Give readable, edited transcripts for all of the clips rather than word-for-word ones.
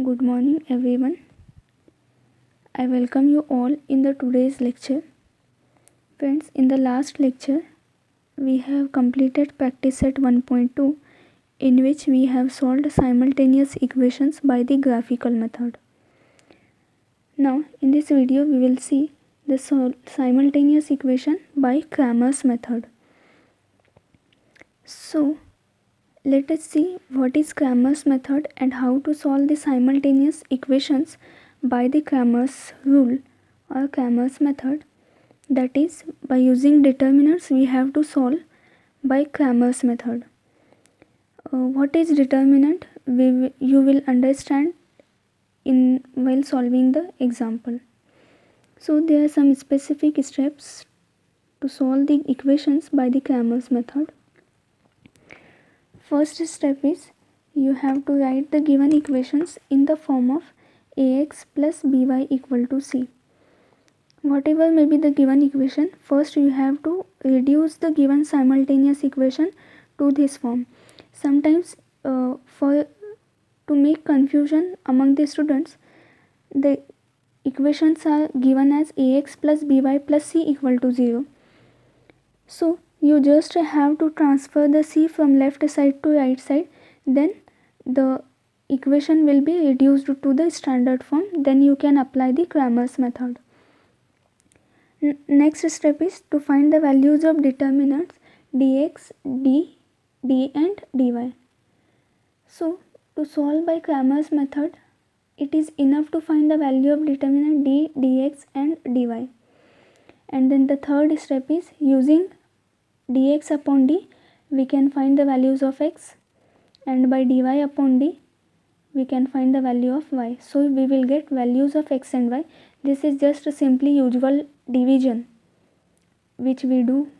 Good morning everyone. I welcome you all in the today's lecture. Friends, in the last lecture we have completed practice set 1.2 in which we have solved simultaneous equations by the graphical method. Now in this video we will see the simultaneous equation by Cramer's method. So let us see what is Cramer's method and how to solve the simultaneous equations by the Cramer's rule or Cramer's method. That is, by using determinants we have to solve by Cramer's method. What is determinant? You will understand while solving the example. So there are some specific steps to solve the equations by the Cramer's method. First step is you have to write the given equations in the form of ax plus by equal to c. Whatever may be the given equation, first you have to reduce the given simultaneous equation to this form. Sometimes to make confusion among the students, the equations are given as ax plus by plus c equal to 0. So you just have to transfer the c from left side to right side, then the equation will be reduced to the standard form, then you can apply the Cramer's method. Next step is to find the values of determinants dx, d and dy. So to solve by Cramer's method, it is enough to find the value of determinant d, dx and dy. And then the third step is using dx upon d we can find the values of x, and by dy upon d we can find the value of y. So we will get values of x and y. This is just simply usual division which we do.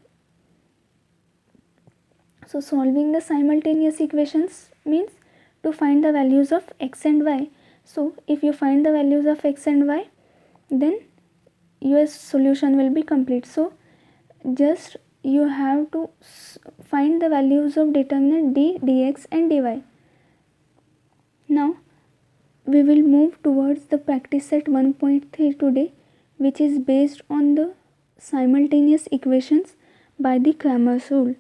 So solving the simultaneous equations means to find the values of x and y. So if you find the values of x and y, then your solution will be complete. So just you have to find the values of determinant d, dx and dy. Now we will move towards the practice set 1.3 today, which is based on the simultaneous equations by the Cramer's rule.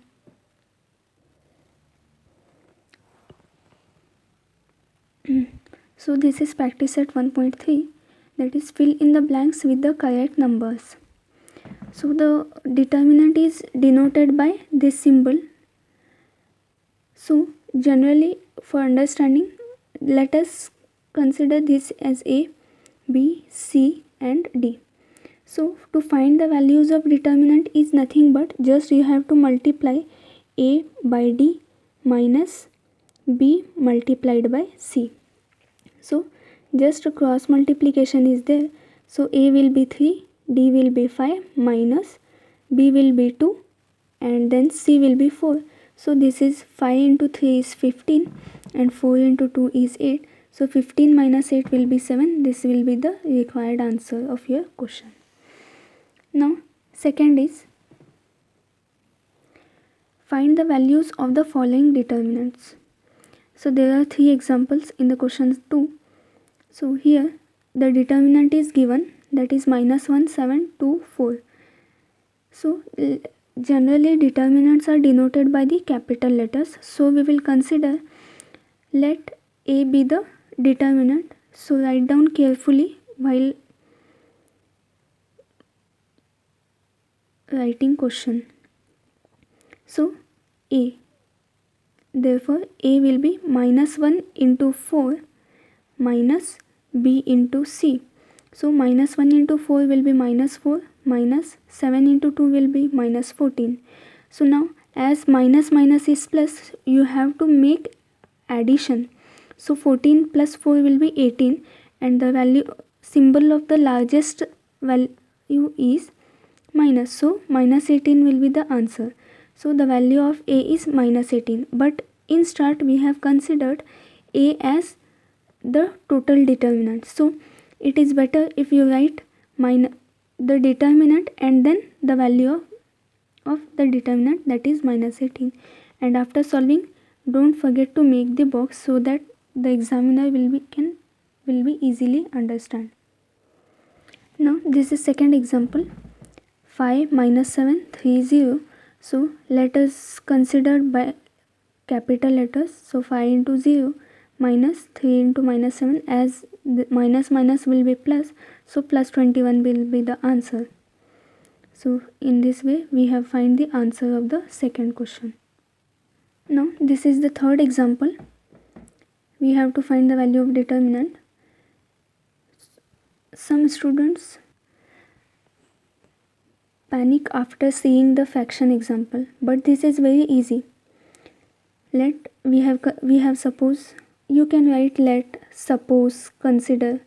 So this is practice set 1.3, that is fill in the blanks with the correct numbers. So the determinant is denoted by this symbol. So generally for understanding, let us consider this as a, b, c and d. So to find the values of determinant is nothing but just you have to multiply a by d minus b multiplied by c. So just a cross multiplication is there. So a will be 3, d will be 5 minus b will be 2 and then c will be 4. So this is 5 into 3 is 15 and 4 into 2 is 8. So 15 minus 8 will be 7. This will be the required answer of your question. Now second is find the values of the following determinants. So there are 3 examples in the question 2. So here the determinant is given, that is minus 1, 7, 2, 4. So generally determinants are denoted by the capital letters. So we will consider, let a be the determinant. So write down carefully while writing question. So a, therefore a will be minus 1 into 4 minus b into c. So minus 1 into 4 will be minus 4 minus 7 into 2 will be minus 14. So now as minus minus is plus, you have to make addition. So 14 plus 4 will be 18 and the value symbol of the largest value is minus. So minus 18 will be the answer. So the value of a is minus 18. But in start we have considered a as the total determinant. So it is better if you write the determinant and then the value of the determinant, that is minus 18. And after solving, don't forget to make the box so that the examiner can will be easily understand. Now this is second example. 5 minus 7 3 0. So let us consider by capital letters. So 5 into 0 minus 3 into minus 7, as the minus minus will be plus, so plus 21 will be the answer. So in this way we have find the answer of the second question. Now this is the third example. We have to find the value of determinant. Some students panic after seeing the fraction example, but this is very easy. We have suppose. You can write let, suppose, consider,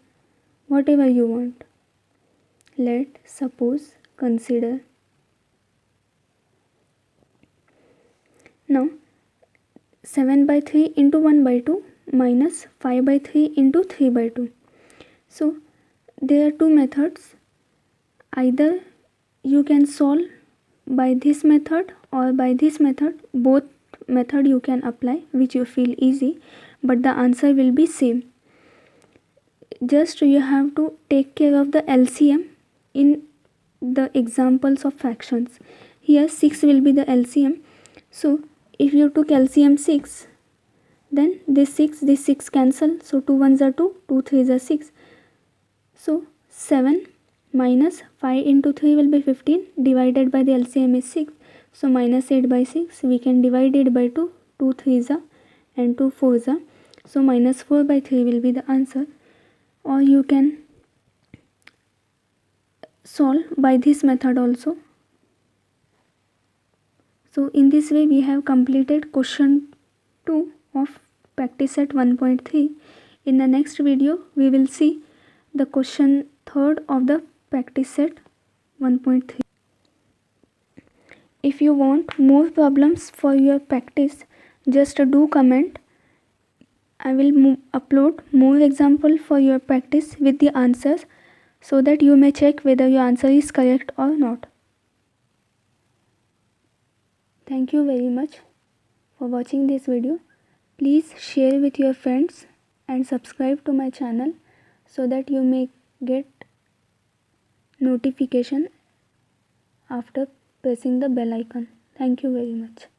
whatever you want. Let, suppose, consider. Now 7 by 3 into 1 by 2 minus 5 by 3 into 3 by 2. So there are two methods. Either you can solve by this method or by this method. Both method you can apply which you feel easy, but the answer will be same. Just you have to take care of the LCM in the examples of fractions. Here 6 will be the LCM. So if you took LCM 6, then this 6 cancel. So 2 1s are 2, 2 3s are 6. So 7 minus 5 into 3 will be 15, divided by the LCM is 6. So minus 8 by 6, we can divide it by 2, 2 3s are and 2 4s are. So minus 4 by 3 will be the answer. Or you can solve by this method also. So in this way we have completed question 2 of practice set 1.3. In the next video we will see the question 3rd of the practice set 1.3. If you want more problems for your practice, just do comment. I will upload more example for your practice with the answers, so that you may check whether your answer is correct or not. Thank you very much for watching this video. Please share with your friends and subscribe to my channel so that you may get notification after pressing the bell icon. Thank you very much.